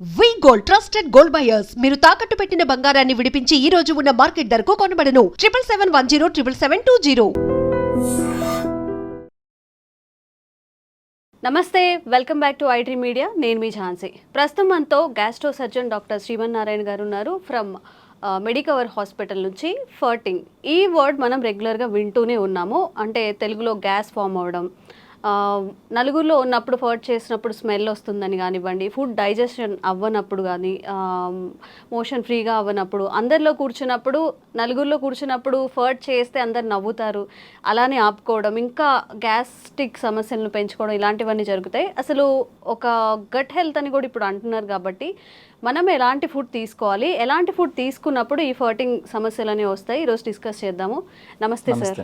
V-Gold trusted gold buyers మీరు తాకట్టు పెట్టిన బంగారాన్ని విడిపించి ఈ రోజు ఉన్న మార్కెట్ ధరకు కొనబడను 7771077720. నమస్తే, welcome back to iDream media. నేను మీ ఝాన్సీ. ప్రస్తుతం మనతో గ్యాస్ట్రో సర్జన్ డాక్టర్ శ్రీమన్నారాయణ గారు ఉన్నారు ఫ్రమ్ మెడికవర్ హాస్పిటల్ నుంచి. ఫర్టింగ్ ఈ వర్డ్ మనం రెగ్యులర్గా వింటూనే ఉన్నాము. అంటే తెలుగులో గ్యాస్ ఫామ్ అవ్వడం, నలుగురిలో ఉన్నప్పుడు ఫర్ట్ చేసినప్పుడు స్మెల్ వస్తుందని కానివ్వండి, ఫుడ్ డైజెషన్ అవ్వనప్పుడు కానీ, మోషన్ ఫ్రీగా అవ్వనప్పుడు, అందరిలో కూర్చున్నప్పుడు నలుగురిలో కూర్చున్నప్పుడు ఫర్ట్ చేస్తే అందరు నవ్వుతారు, అలానే ఆపుకోవడం, ఇంకా గ్యాస్ట్రిక్ సమస్యలను పెంచుకోవడం, ఇలాంటివన్నీ జరుగుతాయి. అసలు ఒక గట్ హెల్త్ అని కూడా ఇప్పుడు అంటున్నారు. కాబట్టి మనం ఎలాంటి ఫుడ్ తీసుకోవాలి, ఎలాంటి ఫుడ్ తీసుకున్నప్పుడు ఈ ఫర్టింగ్ సమస్యలు అనేవి వస్తాయి, ఈరోజు డిస్కస్ చేద్దాము. నమస్తే సార్.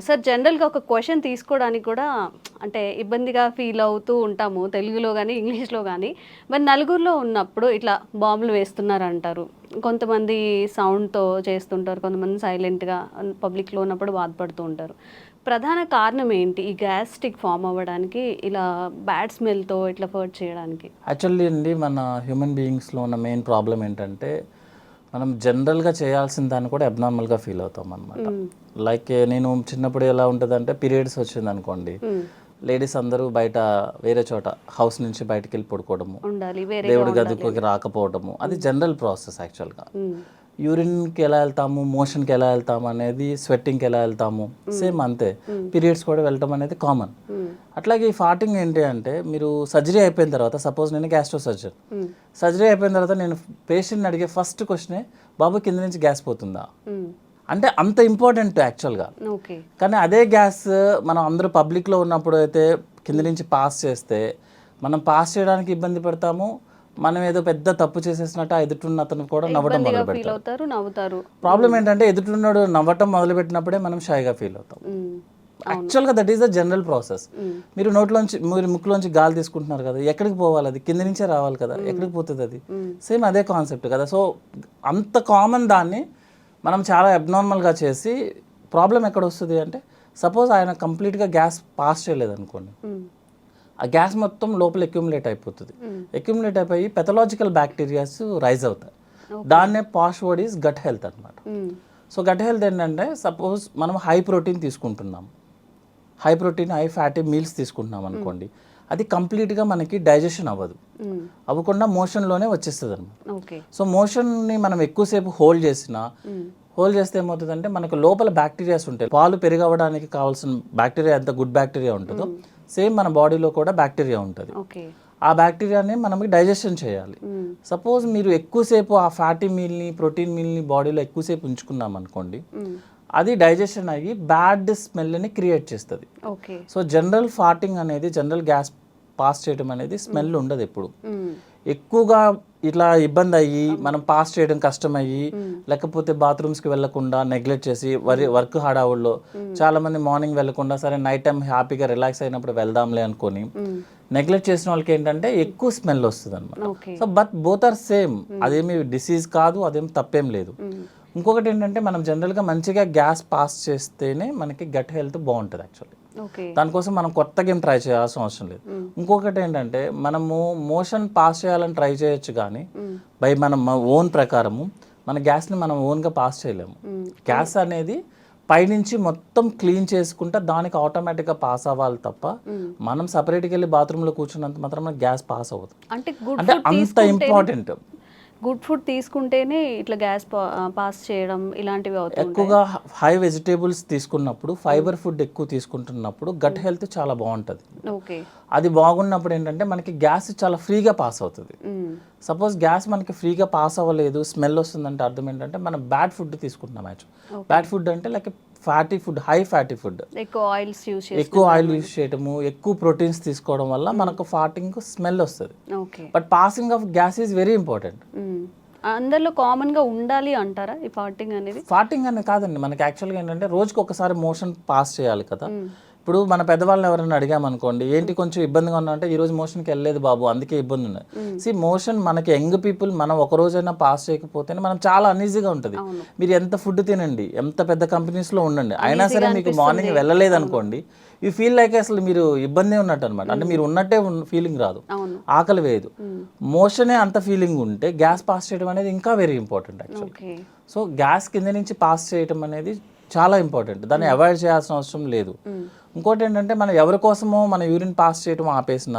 సార్, జనరల్గా ఒక క్వశ్చన్ తీసుకోవడానికి కూడా అంటే ఇబ్బందిగా ఫీల్ అవుతూ ఉంటాము, తెలుగులో కానీ ఇంగ్లీష్లో కానీ. మరి నలుగురిలో ఉన్నప్పుడు ఇట్లా బాంబులు వేస్తున్నారు అంటారు, కొంతమంది సౌండ్తో చేస్తుంటారు, కొంతమంది సైలెంట్గా పబ్లిక్లో ఉన్నప్పుడు బాధపడుతూ ఉంటారు. ప్రధాన కారణం ఏంటి ఈ గ్యాస్ట్రిక్ ఫామ్ అవ్వడానికి, ఇలా బ్యాడ్ స్మెల్తో ఇట్లా ఫర్ట్ చేయడానికి? యాక్చువల్లీ అండి, మన హ్యూమన్ బీయింగ్స్లో ఉన్న మెయిన్ ప్రాబ్లం ఏంటంటే మనం జనరల్గా చేయాల్సిన దాన్ని కూడా అబ్నార్మల్గా ఫీల్ అవుతాం అనమాట. లైక్ నేను చిన్నప్పుడు ఎలా ఉంటుంది అంటే, పీరియడ్స్ వచ్చింది అనుకోండి, లేడీస్ అందరూ బయట వేరే చోట హౌస్ నుంచి బయటకు వెళ్ళి పడుకోవడము, దేవుడి గదికి రాకపోవడము, అది జనరల్ ప్రాసెస్. యాక్చువల్గా యూరిన్కి ఎలా వెళ్తాము, మోషన్కి ఎలా వెళ్తాము అనేది, స్వెట్టింగ్కి ఎలా వెళ్తాము, సేమ్ అంతే. పీరియడ్స్ కూడా వెళ్ళటం అనేది కామన్. అట్లాగే ఈ ఫార్టింగ్ ఏంటి అంటే, మీరు సర్జరీ అయిపోయిన తర్వాత, సపోజ్ నేను గ్యాస్ట్రో సర్జన్, సర్జరీ అయిపోయిన తర్వాత నేను పేషెంట్ని అడిగే ఫస్ట్ క్వశ్చనే, బాబు కింద నుంచి గ్యాస్ పోతుందా అంటే. అంత ఇంపార్టెంట్ యాక్చువల్గా. కానీ అదే గ్యాస్ మనం అందరూ పబ్లిక్లో ఉన్నప్పుడు అయితే కింద నుంచి పాస్ చేస్తే, మనం పాస్ చేయడానికి ఇబ్బంది పడతాము, మనం ఏదో పెద్ద తప్పు చేసేసినట్టు ఆ ఎదుటిన్న అతను కూడా నవ్వడం మొదలు పెడతారు. ప్రాబ్లం ఏంటంటే, ఎదుటిన్నాడు నవ్వటం మొదలు పెట్టినప్పుడే మనం షైగా ఫీల్ అవుతాం. యాక్చువల్గా that is the general process. మీరు నోట్లోంచి, మీరు ముక్కులోంచి గాలి తీసుకుంటున్నారు కదా, ఎక్కడికి పోవాలి? అది కింద నుంచే రావాలి కదా, ఎక్కడికి పోతుంది అది? సేమ్ అదే కాన్సెప్ట్ కదా. సో అంత కామన్ దాన్ని మనం చాలా అబ్నార్మల్గా చేసి, ప్రాబ్లం ఎక్కడ వస్తుంది అంటే, సపోజ్ ఆయన కంప్లీట్గా గ్యాస్ పాస్ చేయలేదు అనుకోండి, ఆ గ్యాస్ మొత్తం లోపల అక్యుములేట్ అయిపోతుంది. అక్యుములేట్ అయిపోయి పెథలాజికల్ బ్యాక్టీరియాస్ రైజ్ అవుతాయి. దాన్నే పాష్ వర్డ్ ఈజ్ గట్ హెల్త్ అనమాట. సో గట్ హెల్త్ ఏంటంటే, సపోజ్ మనం హై ప్రోటీన్ తీసుకుంటున్నాం, high protein high fatty meals తీసుకుంటున్నాం అనుకోండి, అది కంప్లీట్గా మనకి డైజెషన్ అవ్వకుండా మోషన్లోనే వచ్చేస్తుంది అనమాట. సో మోషన్ని మనం ఎక్కువసేపు హోల్డ్ చేస్తే ఏమవుతుందంటే, మనకు లోపల బ్యాక్టీరియాస్ ఉంటాయి. పాలు పెరిగవడానికి కావాల్సిన బ్యాక్టీరియా ఎంత గుడ్ బ్యాక్టీరియా ఉంటుందో, సేమ్ మన బాడీలో కూడా బ్యాక్టీరియా ఉంటుంది. ఆ బ్యాక్టీరియాని మనకి డైజెషన్ చేయాలి. సపోజ్ మీరు ఎక్కువసేపు ఆ ఫ్యాటీ మీల్ని, ప్రోటీన్ మీల్ని బాడీలో ఎక్కువసేపు ఉంచుకున్నాం అనుకోండి, అది డైజెషన్ అయ్యి బ్యాడ్ స్మెల్ని క్రియేట్ చేస్తుంది. సో జనరల్ ఫార్టింగ్ అనేది, జనరల్ గ్యాస్ పాస్ చేయడం అనేది స్మెల్ ఉండదు ఎప్పుడు. ఎక్కువగా ఇట్లా ఇబ్బంది అయ్యి, మనం పాస్ చేయడం కష్టం అయ్యి, లేకపోతే బాత్రూమ్స్కి వెళ్లకుండా నెగ్లెక్ట్ చేసి, వర్క్ హడావుల్లో చాలా మంది మార్నింగ్ వెళ్లకుండా, సరే నైట్ టైం హ్యాపీగా రిలాక్స్ అయినప్పుడు వెళ్దాంలే అనుకొని నెగ్లెక్ట్ చేసిన వాళ్ళకి ఏంటంటే ఎక్కువ స్మెల్ వస్తుంది అనమాట. So but both are same. అదేమి డిసీజ్ కాదు, అదేం తప్పేం లేదు. ఇంకొకటి ఏంటంటే, మనం జనరల్గా మంచిగా గ్యాస్ పాస్ చేస్తేనే మనకి గట్ హెల్త్ బాగుంటుంది యాక్చువల్లీ. దానికోసం మనం కొత్తగా ఏం ట్రై చేయాల్సిన అవసరం లేదు. ఇంకొకటి ఏంటంటే, మనము మోషన్ పాస్ చేయాలని ట్రై చేయొచ్చు, కానీ బై మనం ఓన్ ప్రకారము మన గ్యాస్ని మనం ఓన్గా పాస్ చేయలేము. గ్యాస్ అనేది పైనుంచి మొత్తం క్లీన్ చేసుకుంటే దానికి ఆటోమేటిక్గా పాస్ అవ్వాలి తప్ప, మనం సపరేట్గా వెళ్ళి బాత్రూంలో కూర్చున్నంత మాత్రం గ్యాస్ పాస్ అవ్వదు. అంటే అంత ఇంపార్టెంట్. గుడ్ ఫుడ్ తీసుకుంటేనే ఇట్లా గ్యాస్ పాస్ చేయడం ఇలాంటివి అవుతాయి. ఎక్కువగా హై వెజిటేబుల్స్ తీసుకున్నప్పుడు, ఫైబర్ ఫుడ్ ఎక్కువ తీసుకుంటున్నప్పుడు గట్ హెల్త్ చాలా బాగుంటుంది. అది బాగున్నప్పుడు ఏంటంటే మనకి గ్యాస్ చాలా ఫ్రీగా పాస్ అవుతుంది. సపోజ్ గ్యాస్ మనకి ఫ్రీగా పాస్ అవ్వలేదు, స్మెల్ వస్తుందంటే అర్థం ఏంటంటే మనం బ్యాడ్ ఫుడ్ తీసుకుంటున్నాం. బ్యాడ్ ఫుడ్ అంటే like fatty food, high fatty food, ఎక్కువ ఆయిల్ యూజ్ చేయడము, ఎక్కువ ప్రోటీన్స్ తీసుకోవడం వల్ల మనకు ఫార్టింగ్ స్మెల్ వస్తుంది. But passing of gas is very important. అందరిలో కామన్ గా ఉండాలి అంటారా ఈ ఫార్టింగ్ అనేది? ఫార్టింగ్ అనేది కాదండి, మనకి యాక్చువల్గా ఏంటంటే రోజుకి ఒకసారి మోషన్ పాస్ చేయాలి కదా. ఇప్పుడు మన పెద్దవాళ్ళని ఎవరైనా అడిగామనుకోండి, ఏంటి కొంచెం ఇబ్బందిగా ఉన్నా అంటే, ఈరోజు మోషన్కి వెళ్ళలేదు బాబు అందుకే ఇబ్బంది ఉన్నది. మోషన్ మనకి యంగ్ పీపుల్ మనం ఒక రోజైనా పాస్ చేయకపోతేనే మనం చాలా అన్ఈజీగా ఉంటుంది. మీరు ఎంత ఫుడ్ తినండి, ఎంత పెద్ద కంపెనీస్లో ఉండండి, అయినా సరే మీకు మార్నింగ్ వెళ్ళలేదు అనుకోండి, యూ ఫీల్ లైక్ అసలు మీరు ఇబ్బంది ఉన్నట్టు అనమాట. అంటే మీరు ఉన్నట్టే ఫీలింగ్ రాదు, ఆకలి వేయదు. మోషనే అంత ఫీలింగ్ ఉంటే గ్యాస్ పాస్ చేయడం అనేది ఇంకా very important actually. So gas కింద నుంచి పాస్ చేయడం అనేది చాలా ఇంపార్టెంట్, దాన్ని అవాయిడ్ చేయాల్సిన అవసరం లేదు. ఇంకోటి ఏంటంటే మనం ఎవరి కోసమో మన యూరిన్ పాస్ చేయడం ఆపేసిన,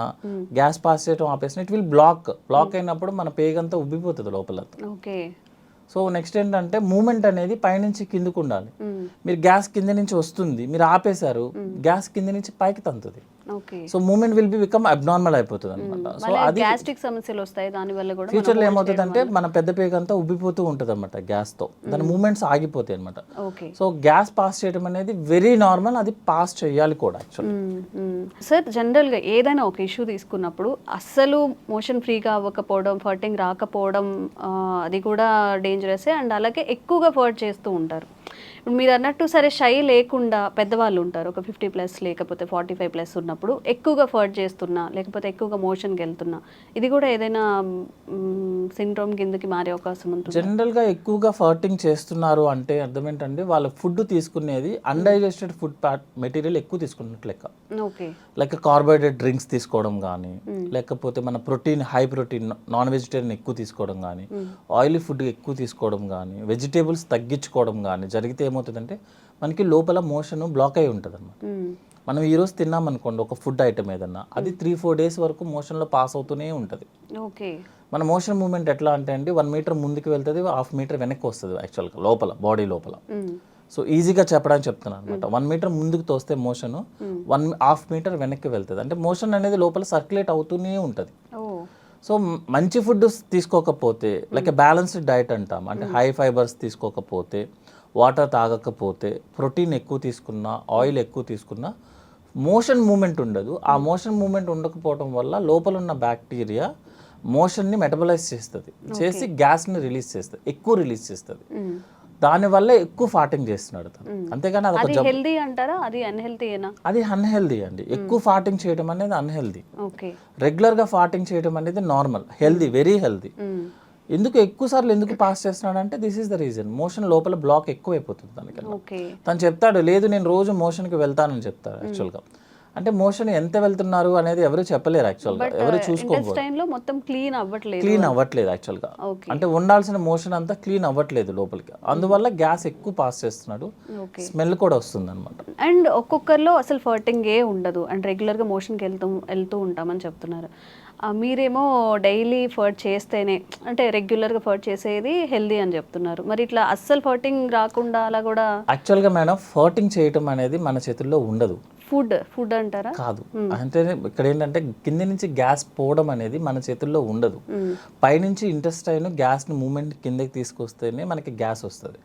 గ్యాస్ పాస్ చేయడం ఆపేసిన, ఇట్ విల్ బ్లాక్ అయినప్పుడు మన పేగంతా ఉబ్బిపోతుంది లోపల. సో నెక్స్ట్ ఏంటంటే మూమెంట్ అనేది పైనుంచి కిందకు ఉండాలి. మీరు గ్యాస్ కింద నుంచి వస్తుంది, మీరు ఆపేశారు, గ్యాస్ కింద నుంచి పైకి తంతుంది. So movement will be become abnormal అయిపోతుంది అనమాట. సో అది గ్యాస్ట్రిక్ సమస్యలు వస్తాయి దాని వల్ల కూడా. ఫ్యూచర్లో ఏమవుతుంది అంటే మన పెద్ద పేగ అంతా ఉబ్బిపోతూ ఉంటుంది అనమాట గ్యాస్తో, దాని మూమెంట్స్ ఆగిపోతాయి అనమాట. సో గ్యాస్ పాస్ చేయడం అనేది వెరీ నార్మల్, అది పాస్ చేయాలి కూడా యాక్చువల్లీ. సార్ జనరల్గా ఏదైనా ఒక ఇష్యూ తీసుకున్నప్పుడు అస్సలు మోషన్ ఫ్రీగా అవ్వకపోవడం, ఫర్టింగ్ రాకపోవడం అది కూడా డేంజరస్. అండ్ అలాగే ఎక్కువగా ఫర్ట్ చేస్తూ ఉంటారు. ఇప్పుడు మీరు అన్నట్టు సరే షై లేకుండా పెద్దవాళ్ళు ఉంటారు, ఒక 50+ లేకపోతే 45+ ఉన్నప్పుడు ఎక్కువగా ఫర్ట్ చేస్తున్నా లేకపోతే ఎక్కువగా మోషన్కి వెళ్తున్నా, ఇది కూడా ఏదైనా సిండ్రోమ్ కిందకి మారే అవకాశం ఉంటుంది? జనరల్గా ఎక్కువగా ఫర్టింగ్ చేస్తున్నారు అంటే అర్థం ఏంటంటే వాళ్ళ ఫుడ్ తీసుకునేది అన్డైజెస్టెడ్ ఫుడ్ మెటీరియల్ ఎక్కువ తీసుకున్నట్టు లెక్క. లైక్ కార్బోహైడ్రేట్ డ్రింక్స్ తీసుకోవడం కానీ, లేకపోతే మన protein high protein non vegetarian ఎక్కువ తీసుకోవడం కానీ, ఆయిలీ ఫుడ్ ఎక్కువ తీసుకోవడం కానీ, వెజిటేబుల్స్ తగ్గించుకోవడం కానీ జరిగితే ఏమవుతుందంటే మనకి లోపల మోషన్ బ్లాక్ అయి ఉంటుంది అనమాట. మనం ఈరోజు తిన్నాం అనుకోండి ఒక ఫుడ్ ఐటమ్ ఏదన్నా, అది 3-4 డేస్ వరకు మోషన్లో పాస్ అవుతూనే ఉంటుంది. మన మోషన్ మూమెంట్ ఎట్లా అంటే అండి 1 మీటర్ ముందుకు వెళ్తుంది, 1/2 మీటర్ వెనక్కి వస్తుంది యాక్చువల్గా లోపల బాడీ లోపల. సో ఈజీగా చెప్పడానికి చెప్తున్నాను అనమాట. 1 మీటర్ ముందుకు తోస్తే మోషన్ 1/2 మీటర్ వెనక్కి వెళ్తుంది. అంటే మోషన్ అనేది లోపల సర్క్యులేట్ అవుతూనే ఉంటుంది. సో మంచి ఫుడ్ తీసుకోకపోతే, లైక్ బ్యాలెన్స్డ్ డైట్ అంటాం, అంటే హై ఫైబర్స్ తీసుకోకపోతే, వాటర్ తాగకపోతే, ప్రోటీన్ ఎక్కువ తీసుకున్నా, ఆయిల్ ఎక్కువ తీసుకున్నా మోషన్ మూమెంట్ ఉండదు. ఆ మోషన్ మూమెంట్ ఉండకపోవడం వల్ల లోపల ఉన్న బ్యాక్టీరియా మోషన్ని మెటబలైజ్ చేస్తుంది, చేసి గ్యాస్ని రిలీజ్ చేస్తుంది, ఎక్కువ రిలీజ్ చేస్తుంది. దానివల్ల ఎక్కువ ఫార్టింగ్ చేస్తున్నాడు తను. అంతేగాని అది హెల్దీ అంటారా, అది అన్హెల్దీయేనా? అది అన్హెల్దీ అండి. ఎక్కువ ఫార్టింగ్ చేయడం అనేది అన్హెల్దీ. రెగ్యులర్గా ఫార్టింగ్ చేయడం అనేది నార్మల్, హెల్దీ, వెరీ హెల్దీ. ఎందుకు ఎక్కువ సార్లు ఎందుకు పాస్ చేస్తున్నాడు అంటే this is the reason, motion లోపల బ్లాక్ ఎక్కువ అయిపోతుంది దానికన్నా. తను చెప్తాడు లేదు నేను రోజు మోషన్కి వెళ్తానని చెప్తాడు యాక్చువల్గా. అంటే మోషన్ ఎంత వెళ్తున్నారు అనేది ఎవరు చెప్పలేరు యాక్చువల్గా, ఎవరు చూసుకోవాలి. మొత్తం క్లీన్ అవ్వట్లేదు యాక్చువల్గా. అంటే ఉండాల్సిన మోషన్ అంతా క్లీన్ అవ్వట్లేదు లోపలికి, అందువల్ల గ్యాస్ ఎక్కువ పాస్ చేస్తున్నాడు, స్మెల్ కూడా వస్తుంది అనమాట. అండ్ ఒక్కొక్కరిలో అసలు ఫర్టింగ్ ఏ ఉండదు అండ్ రెగ్యులర్గా మోషన్కి వెళ్తూ ఉంటామని చెప్తున్నారు. మీరేమో డైలీ ఫర్ట్ చేస్తేనే, అంటే రెగ్యులర్గా ఫర్ట్ చేసేది హెల్దీ అని చెప్తున్నారు. మరి ఇట్లా అస్సలు ఫర్టింగ్ రాకుండా అలా కూడా? యాక్చువల్గా మేడం ఫర్టింగ్ చేయటం అనేది మన చేతుల్లో ఉండదు. ఫుడ్ అంటారా? కాదు. అంటే ఇక్కడ ఏంటంటే కింద నుంచి గ్యాస్ పోవడం అనేది మన చేతుల్లో ఉండదు. పైనుంచి ఇంటెస్టైన్ గ్యాస్ని మూమెంట్ కిందకి తీసుకొస్తేనే మనకి గ్యాస్ వస్తుంది.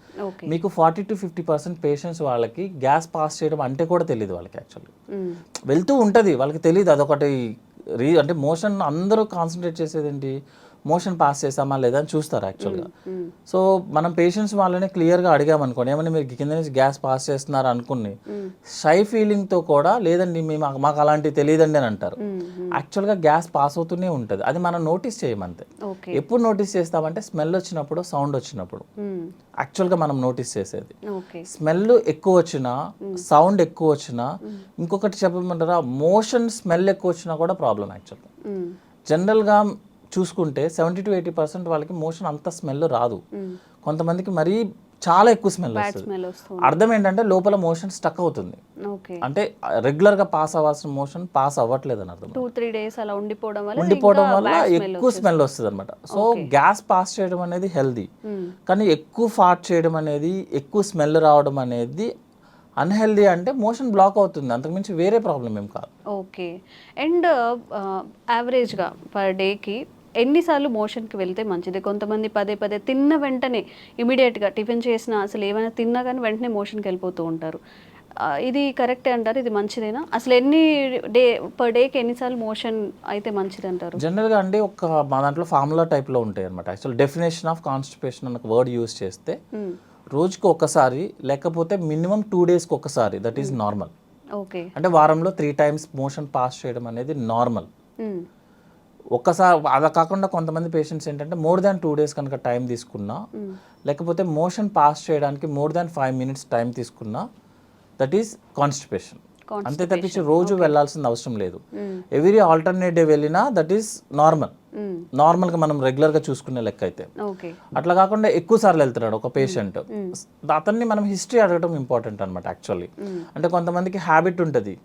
మీకు 40-50% పేషెంట్స్ వాళ్ళకి గ్యాస్ పాస్ చేయడం అంటే కూడా తెలియదు వాళ్ళకి. యాక్చువల్లీ వెళ్తూ ఉంటుంది, వాళ్ళకి తెలియదు. అదొకటి అంటే మోషన్ అందరూ కాన్సన్ట్రేట్ చేసేది ఏంటి, మోషన్ పాస్ చేసామా లేదా అని చూస్తారు యాక్చువల్గా. సో మనం పేషెంట్స్ వాళ్ళని క్లియర్గా అడిగామనుకోండి, ఏమన్నా మీరు కింద నుంచి గ్యాస్ పాస్ చేస్తున్నారు అనుకుని షై ఫీలింగ్తో కూడా లేదండి మాకు అలాంటివి తెలియదండి అని అంటారు. యాక్చువల్గా గ్యాస్ పాస్ అవుతూనే ఉంటుంది, అది మనం నోటీస్ చేయమంతే. ఎప్పుడు నోటీస్ చేస్తామంటే స్మెల్ వచ్చినప్పుడు, సౌండ్ వచ్చినప్పుడు యాక్చువల్గా మనం నోటీస్ చేసేది. స్మెల్ ఎక్కువ వచ్చినా, సౌండ్ ఎక్కువ వచ్చినా, ఇంకొకటి చెప్పమంటారా, మోషన్ స్మెల్ ఎక్కువ వచ్చినా కూడా ప్రాబ్లం యాక్చువల్గా. జనరల్గా చూసుకుంటే 70-80% వాళ్ళకి మోషన్ అంత స్మెల్ రాదు, కొంతమందికి మరీ చాలా ఎక్కువ స్మెల్ వస్తుంది. అర్థం ఏంటంటే లోపల మోషన్ స్టక్ అవుతుంది, అంటే రెగ్యులర్గా పాస్ అవ్వాల్సిన మోషన్ పాస్ అవ్వట్లేదు అని అర్థం. 2-3 డేస్ అలా ఉండిపోవడం వల్ల ఎక్కువ స్మెల్ వస్తుంది అనమాట. సో గ్యాస్ పాస్ చేయడం అనేది హెల్దీ, కానీ ఎక్కువ ఫార్ట్ చేయడం అనేది, ఎక్కువ స్మెల్ రావడం అనేది అన్హెల్దీ. అంటే మోషన్ బ్లాక్ అవుతుంది, అంతకుమించి వేరే ప్రాబ్లం ఏం కాదు. ఓకే. అండ్ యావరేజ్గా పర్ డేకి ఎన్నిసార్లు మోషన్కి వెళ్తే మంచిది? కొంతమంది పదే తిన్న వెంటనే ఇమీడియట్గా టిఫిన్ చేసినా, అసలు ఏమైనా తిన్నా కానీ వెంటనే మోషన్కి వెళ్ళిపోతూ ఉంటారు. ఇది కరెక్టే అంటారు? ఇది మంచిదేనా? అసలు పర్ డేకి ఎన్నిసార్లు మోషన్ అయితే మంచిది అంటారు? జనరల్గా అండి మా దాంట్లో ఫార్ములా టైప్లో ఉంటాయి అనమాట. యాక్చువల్ డెఫినేషన్ ఆఫ్ కాన్స్టిపేషన్ అన్న వర్డ్ యూజ్ చేస్తే రోజుకి ఒకసారి లేకపోతే మినిమం 2 డేస్కి ఒకసారి, దట్ ఈస్ నార్మల్. ఓకే. అంటే వారంలో 3 times మోషన్ పాస్ చేయడం అనేది నార్మల్. ఒక్కసారి అలా కాకుండా కొంతమంది పేషెంట్స్ ఏంటంటే మోర్ దాన్ 2 days కనుక టైం తీసుకున్నా, లేకపోతే మోషన్ పాస్ చేయడానికి మోర్ దాన్ 5 minutes టైం తీసుకున్నా, దట్ ఈస్ కాన్స్టిపేషన్. అంతే తప్పించి రోజు వెళ్ళాల్సిన అవసరం లేదు. ఎవ్రీ ఆల్టర్నేట్ డే వెళ్ళినా దట్ ఈస్ నార్మల్గా మనం రెగ్యులర్గా చూసుకునే లెక్క అయితే. అట్లా కాకుండా ఎక్కువ సార్లు వెళ్తున్నాడు ఒక పేషెంట్, అతన్ని మనం హిస్టరీ అడగడం ఇంపార్టెంట్ అనమాట యాక్చువల్లీ. అంటే కొంతమందికి హ్యాబిట్ ఉంటుంది,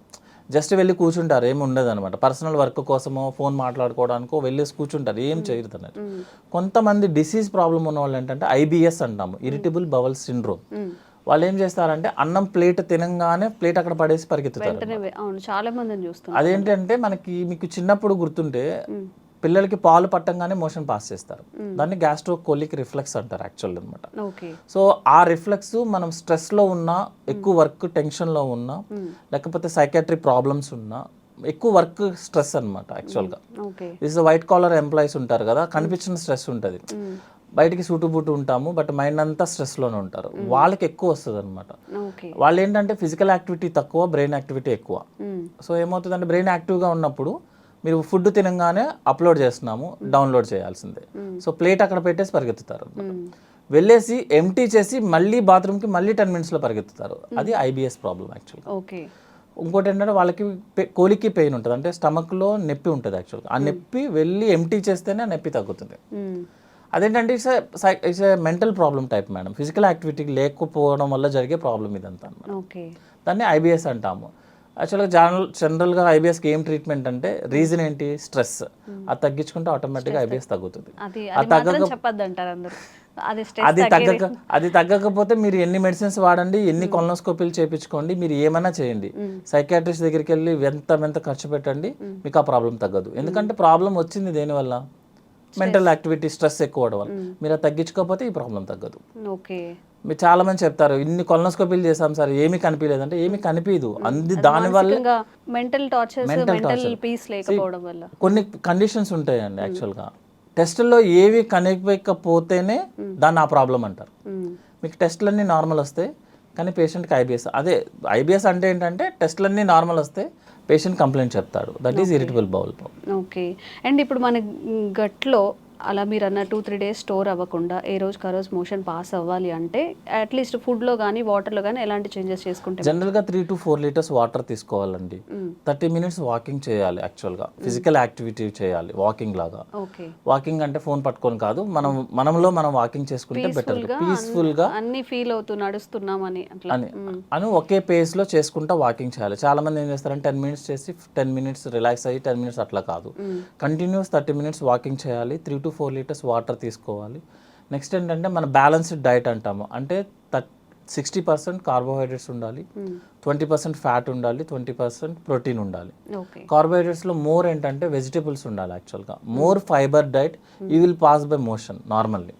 జస్ట్ వెళ్ళి కూర్చుంటారు, ఏమి ఉండదు అనమాట. పర్సనల్ వర్క్ కోసమో ఫోన్ మాట్లాడుకోవడానికో వెళ్ళేసి కూర్చుంటారు, ఏం చేయరు అన్నట్టు. కొంతమంది డిసీజ్ ప్రాబ్లం ఉన్న వాళ్ళు ఏంటంటే IBS అంటాము, ఇరిటబుల్ బవల్ సిండ్రోమ్. వాళ్ళు ఏం చేస్తారంటే అన్నం ప్లేట్ తినంగానే ప్లేట్ అక్కడ పడేసి పరిగెత్తుతారు. చాలా మందిని చూస్తాం. అదేంటంటే మీకు చిన్నప్పుడు గుర్తుంటే పిల్లలకి పాలు పట్టంగానే మోషన్ పాస్ చేస్తారు, దాన్ని గ్యాస్ట్రోకోలిక్ రిఫ్లెక్స్ అంటారు యాక్చువల్ అనమాట. సో ఆ రిఫ్లెక్స్ మనం స్ట్రెస్లో ఉన్నా, ఎక్కువ వర్క్ టెన్షన్లో ఉన్నా, లేకపోతే సైకాట్రీ ప్రాబ్లమ్స్ ఉన్నా, ఎక్కువ వర్క్ స్ట్రెస్ అనమాట యాక్చువల్గా. దిస్ వైట్ కాలర్ ఎంప్లాయీస్ ఉంటారు కదా, కనిపించిన స్ట్రెస్ ఉంటుంది, బయటికి సూటుబూటు ఉంటాము, బట్ మైండ్ అంతా స్ట్రెస్లోనే ఉంటారు, వాళ్ళకి ఎక్కువ వస్తుంది అనమాట. వాళ్ళు ఏంటంటే ఫిజికల్ యాక్టివిటీ తక్కువ, బ్రెయిన్ యాక్టివిటీ ఎక్కువ. సో ఏమవుతుందంటే బ్రెయిన్ యాక్టివ్గా ఉన్నప్పుడు మీరు ఫుడ్ తినగానే అప్లోడ్ చేస్తున్నాము, డౌన్లోడ్ చేయాల్సిందే. సో ప్లేట్ అక్కడ పెట్టేసి పరిగెత్తుతారు, వెళ్ళేసి ఎంటీ చేసి మళ్ళీ బాత్రూమ్కి మళ్ళీ 10 minutesలో పరిగెత్తుతారు. అది IBS ప్రాబ్లం యాక్చువల్గా. ఇంకోటి ఏంటంటే వాళ్ళకి కోలికి పెయిన్ ఉంటుంది, అంటే స్టమక్లో నొప్పి ఉంటుంది యాక్చువల్గా. ఆ నొప్పి వెళ్ళి ఎంటీ చేస్తేనే ఆ నొప్పి తగ్గుతుంది. అదేంటంటే it's a mental problem type madam, physical activity లేకపోవడం వల్ల జరిగే ప్రాబ్లం ఇదంతా అనమాట. దాన్ని IBS అంటాము. యాక్చువల్గా జనరల్గా IBSకి ఏం ట్రీట్మెంట్ అంటే రీజన్ ఏంటి, స్ట్రెస్. అది తగ్గించుకుంటే ఆటోమేటిక్గా IBS తగ్గుతుంది. అది తగ్గకపోతే మీరు ఎన్ని మెడిసిన్స్ వాడండి, ఎన్ని కొలనోస్కోపీలు చేయించుకోండి, మీరు ఏమైనా చేయండి, సైకాట్రిస్ట్ దగ్గరికి వెళ్ళి ఎంత ఖర్చు పెట్టండి, మీకు ఆ ప్రాబ్లం తగ్గదు. ఎందుకంటే ప్రాబ్లం వచ్చింది దేనివల్ల, మెంటల్ యాక్టివిటీ, స్ట్రెస్ ఎక్కువ అవడం వల్ల. మీరు అది తగ్గించుకోకపోతే ఈ ప్రాబ్లం తగ్గదు. మీరు చాలా మంది చెప్తారు ఇన్ని కొలనోస్కోపీలు చేసాం సార్ ఏమీ కనిపించలేదంటే, ఏమీ కనిపించదు. దానివల్ల కొన్ని కండిషన్స్ ఉంటాయండి యాక్చువల్గా. టెస్టుల్లో ఏవి కనిపించకపోతేనే దాన్ని ఆ ప్రాబ్లం అంటారు. మీకు టెస్టులన్నీ నార్మల్ వస్తాయి కానీ పేషెంట్కి IBS. అదే IBS అంటే ఏంటంటే టెస్టులన్నీ నార్మల్ వస్తే పేషెంట్ కంప్లైంట్ చెప్తాడు, that is irritable bowel problem. Okay. And ఇప్పుడు మన గట్లో అలా మీరు అన్న 2-3 days స్టోర్ అవ్వకుండా ఏ రోజుకి ఆ రోజు మోషన్ పాస్ అవ్వాలి అంటే అట్లీస్ట్ ఫుడ్లో కానీ వాటర్లో కానీ ఎలాంటి చేంజెస్ చేసుకుంటే? జనరల్గా 3 to 4 liters వాటర్ తీసుకోవాలండి. 30 minutes వాకింగ్ చేయాలి యాక్చువల్గా, ఫిజికల్ యాక్టివిటీ చేయాలి వాకింగ్ లాగా. వాకింగ్ అంటే ఫోన్ పట్టుకొని కాదు, మనం వాకింగ్ చేసుకుంటే బెటర్, పీస్ఫుల్గా అన్ని ఫీల్ అవుతూ నడుస్తున్నామని అని ఒకే పేస్లో చేసుకుంటా వాకింగ్ చేయాలి. చాలా మంది ఏం చేస్తారంటే 10 minutes చేసి 10 minutes రిలాక్స్ అయ్యి 10 minutes అట్లా కాదు, కంటిన్యూస్ 30 minutes వాకింగ్ చేయాలి, 3 to 4 liters వాటర్ తీసుకోవాలి. నెక్స్ట్ ఏంటంటే మన బ్యాలెన్స్డ్ డైట్ అంటాము, అంటే 60% కార్బోహైడ్రేట్స్ ఉండాలి, 20% ఫ్యాట్ ఉండాలి, 20% ప్రోటీన్ ఉండాలి. కార్బోహైడ్రేట్స్లో మోర్ ఏంటంటే వెజిటేబుల్స్ ఉండాలి యాక్చువల్గా, more fibre diet, you will pass by motion normally.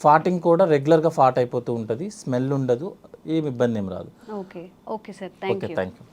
ఫాటింగ్ కూడా రెగ్యులర్గా ఫాట్ అయిపోతూ ఉంటుంది, స్మెల్ ఉండదు, ఏమి ఇబ్బంది ఏం రాదు. Okay sir, thank you.